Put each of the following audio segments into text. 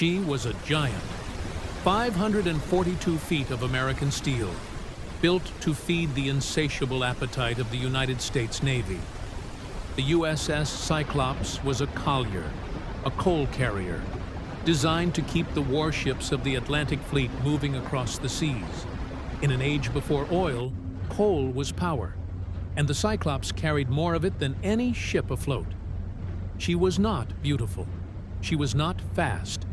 She was a giant, 542 feet of American steel, built to feed the insatiable appetite of the United States Navy. The USS Cyclops was a collier, a coal carrier, designed to keep the warships of the Atlantic Fleet moving across the seas. In an age before oil, coal was power, and the Cyclops carried more of it than any ship afloat. She was not beautiful, she was not fast,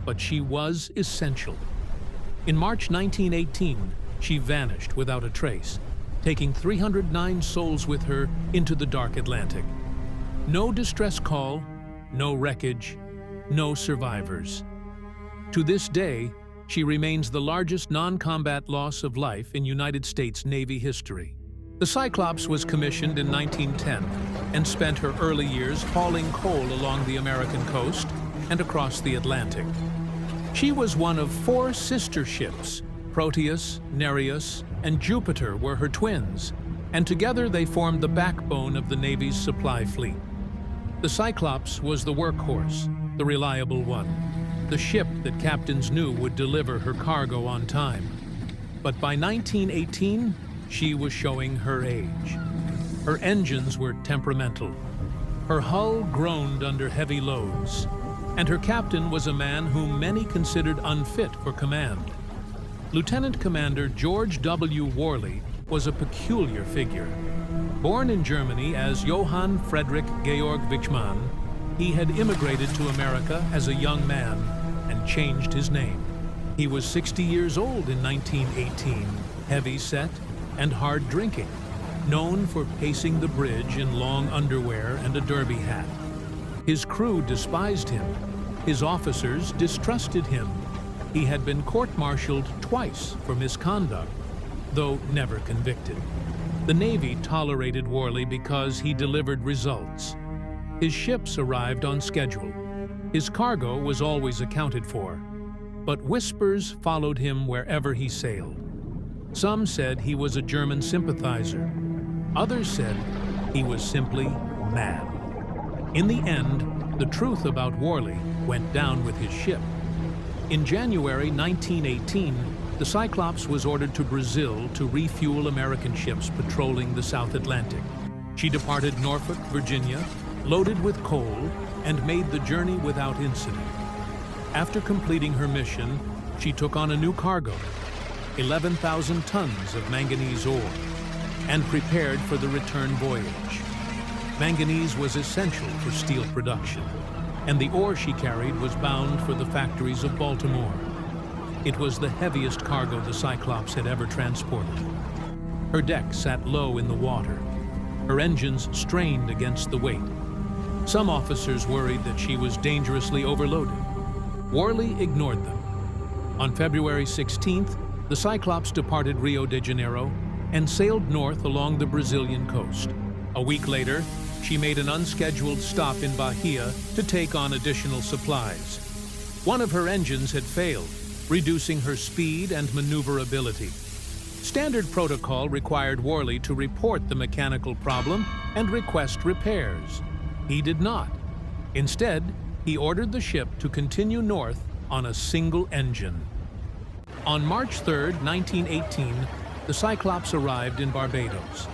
but she was essential. In March 1918, she vanished without a trace, taking 309 souls with her into the dark Atlantic. No distress call, no wreckage, no survivors. To this day, she remains the largest non-combat loss of life in United States Navy history. The Cyclops was commissioned in 1910 and spent her early years hauling coal along the American coast and across the Atlantic. She was one of 4 sister ships. Proteus, Nereus, and Jupiter were her twins, and together they formed the backbone of the Navy's supply fleet. The Cyclops was the workhorse, the reliable one, the ship that captains knew would deliver her cargo on time. But by 1918, she was showing her age. Her engines were temperamental. Her hull groaned under heavy loads, and her captain was a man whom many considered unfit for command. Lieutenant Commander George W. Worley was a peculiar figure. Born in Germany as Johann Friedrich Georg Wichmann, he had immigrated to America as a young man and changed his name. He was 60 years old in 1918, heavy-set and hard drinking, known for pacing the bridge in long underwear and a derby hat. His crew despised him. His officers distrusted him. He had been court-martialed twice for misconduct, though never convicted. The Navy tolerated Worley because he delivered results. His ships arrived on schedule. His cargo was always accounted for. But whispers followed him wherever he sailed. Some said he was a German sympathizer. Others said he was simply mad. In the end, the truth about Worley went down with his ship. In January 1918, the Cyclops was ordered to Brazil to refuel American ships patrolling the South Atlantic. She departed Norfolk, Virginia, loaded with coal, and made the journey without incident. After completing her mission, she took on a new cargo, 11,000 tons of manganese ore, and prepared for the return voyage. Manganese was essential for steel production, and the ore she carried was bound for the factories of Baltimore. It was the heaviest cargo the Cyclops had ever transported. Her deck sat low in the water. Her engines strained against the weight. Some officers worried that she was dangerously overloaded. Worley ignored them. On February 16th, the Cyclops departed Rio de Janeiro and sailed north along the Brazilian coast. A week later, she made an unscheduled stop in Bahia to take on additional supplies. One of her engines had failed, reducing her speed and maneuverability. Standard protocol required Worley to report the mechanical problem and request repairs. He did not. Instead, he ordered the ship to continue north on a single engine. On March 3, 1918, the Cyclops arrived in Barbados.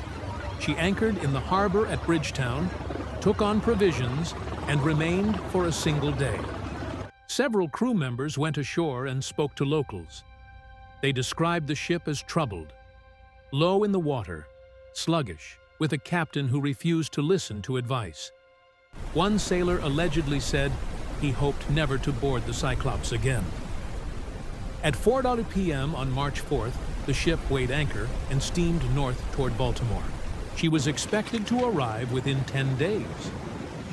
She anchored in the harbor at Bridgetown, took on provisions, and remained for a single day. Several crew members went ashore and spoke to locals. They described the ship as troubled, low in the water, sluggish, with a captain who refused to listen to advice. One sailor allegedly said he hoped never to board the Cyclops again. At 4:00 p.m. on March 4th, the ship weighed anchor and steamed north toward Baltimore. She was expected to arrive within 10 days.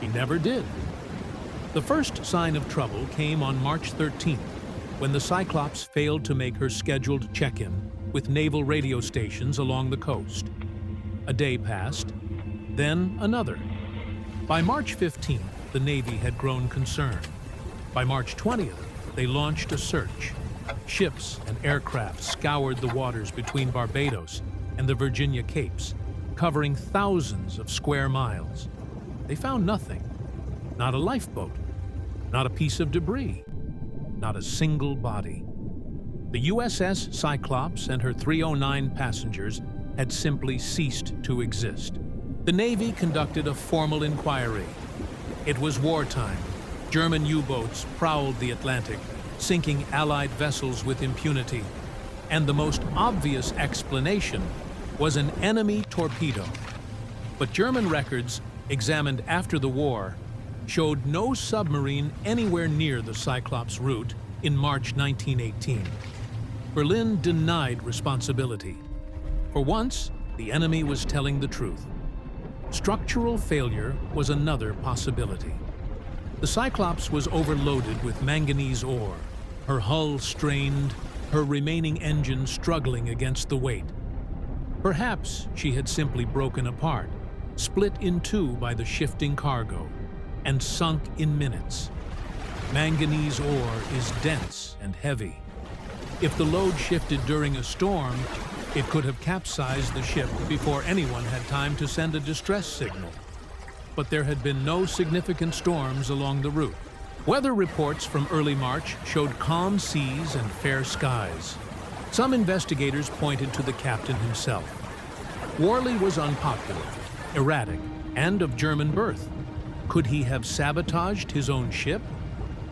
She never did. The first sign of trouble came on March 13th, when the Cyclops failed to make her scheduled check-in with naval radio stations along the coast. A day passed, then another. By March 15th, the Navy had grown concerned. By March 20th, they launched a search. Ships and aircraft scoured the waters between Barbados and the Virginia Capes, covering thousands of square miles. They found nothing. Not a lifeboat, not a piece of debris. not a single body. The USS Cyclops and her 309 passengers had simply ceased to exist. The Navy conducted a formal inquiry. It was wartime. German U-boats prowled the Atlantic, sinking Allied vessels with impunity. And the most obvious explanation was an enemy torpedo. But German records, examined after the war, showed no submarine anywhere near the Cyclops route in March 1918. Berlin denied responsibility. For once, the enemy was telling the truth. Structural failure was another possibility. The Cyclops was overloaded with manganese ore, her hull strained, her remaining engine struggling against the weight. Perhaps she had simply broken apart, split in two by the shifting cargo, and sunk in minutes. Manganese ore is dense and heavy. If the load shifted during a storm, it could have capsized the ship before anyone had time to send a distress signal. But there had been no significant storms along the route. Weather reports from early March showed calm seas and fair skies. Some investigators pointed to the captain himself. Worley was unpopular, erratic, and of German birth. Could he have sabotaged his own ship?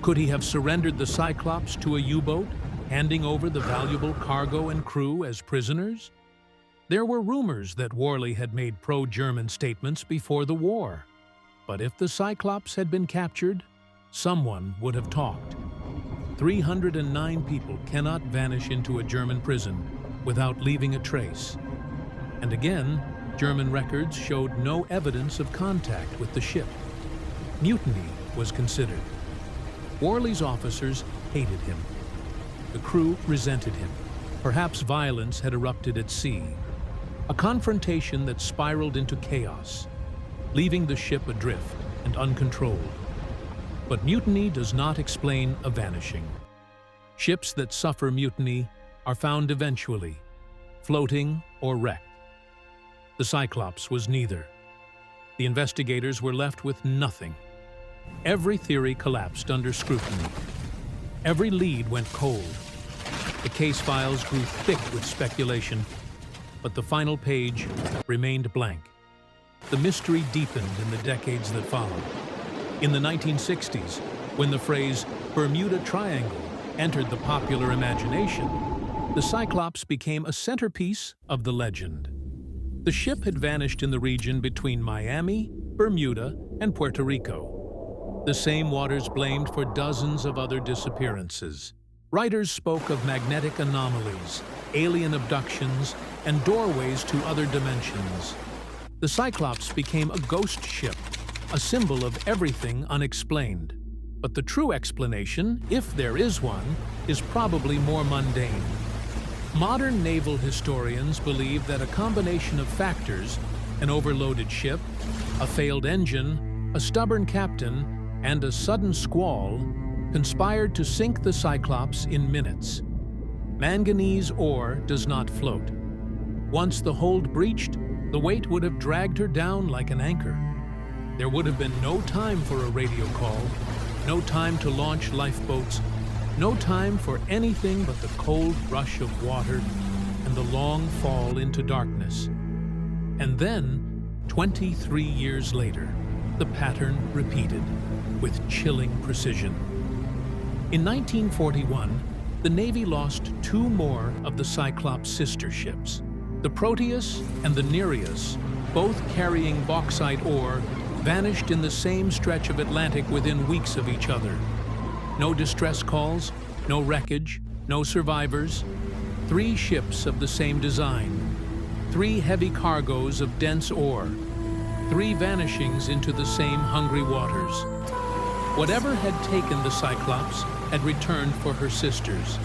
Could he have surrendered the Cyclops to a U-boat, handing over the valuable cargo and crew as prisoners? There were rumors that Worley had made pro-German statements before the war. But if the Cyclops had been captured, someone would have talked. 309 people cannot vanish into a German prison without leaving a trace. And again, German records showed no evidence of contact with the ship. Mutiny was considered. Worley's officers hated him. The crew resented him. Perhaps violence had erupted at sea. A confrontation that spiraled into chaos, leaving the ship adrift and uncontrolled. But mutiny does not explain a vanishing. Ships that suffer mutiny are found eventually, floating or wrecked. The Cyclops was neither. The investigators were left with nothing. Every theory collapsed under scrutiny. Every lead went cold. The case files grew thick with speculation, but the final page remained blank. The mystery deepened in the decades that followed. In the 1960s, when the phrase Bermuda Triangle entered the popular imagination, the Cyclops became a centerpiece of the legend. The ship had vanished in the region between Miami, Bermuda, and Puerto Rico. The same waters blamed for dozens of other disappearances. Writers spoke of magnetic anomalies, alien abductions, and doorways to other dimensions. The Cyclops became a ghost ship, a symbol of everything unexplained. But the true explanation, if there is one, is probably more mundane. Modern naval historians believe that a combination of factors, an overloaded ship, a failed engine, a stubborn captain, and a sudden squall, conspired to sink the Cyclops in minutes. Manganese ore does not float. Once the hold breached, the weight would have dragged her down like an anchor. There would have been no time for a radio call, no time to launch lifeboats, no time for anything but the cold rush of water and the long fall into darkness. And then, 23 years later, the pattern repeated with chilling precision. In 1941, the Navy lost two more of the Cyclops sister ships. The Proteus and the Nereus, both carrying bauxite ore, vanished in the same stretch of Atlantic within weeks of each other. No distress calls, no wreckage, no survivors. 3 ships of the same design. 3 heavy cargoes of dense ore. 3 vanishings into the same hungry waters. Whatever had taken the Cyclops had returned for her sisters.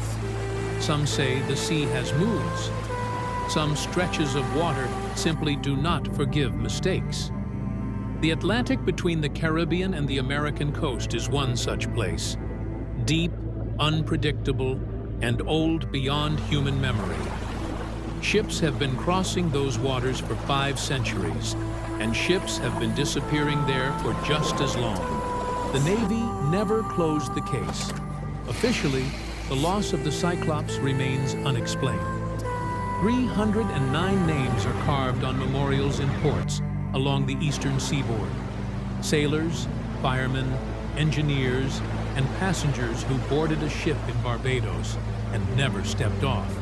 Some say the sea has moods. Some stretches of water simply do not forgive mistakes. The Atlantic between the Caribbean and the American coast is one such place. Deep, unpredictable, and old beyond human memory. Ships have been crossing those waters for 5 centuries, and ships have been disappearing there for just as long. The Navy never closed the case, Officially, the loss of the Cyclops remains unexplained. 309 names are carved on memorials in ports along the eastern seaboard. Sailors, firemen, engineers, and passengers who boarded a ship in Barbados and never stepped off.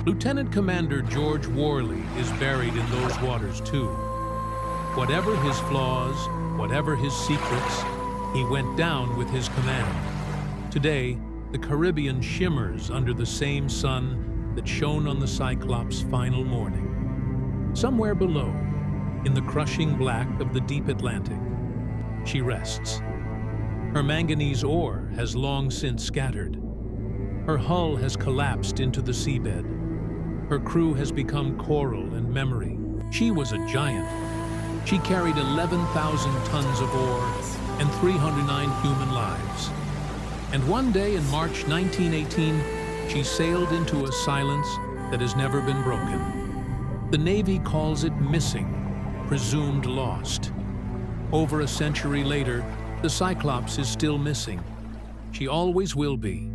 Lieutenant Commander George Worley is buried in those waters too. Whatever his flaws, whatever his secrets, he went down with his command. Today, the Caribbean shimmers under the same sun that shone on the Cyclops' final morning. Somewhere below, in the crushing black of the deep Atlantic, she rests. Her manganese ore has long since scattered. Her hull has collapsed into the seabed. Her crew has become coral and memory. She was a giant. She carried 11,000 tons of ore and 309 human lives. And one day in March 1918, she sailed into a silence that has never been broken. The Navy calls it missing, presumed lost. Over a century later, the Cyclops is still missing. She always will be.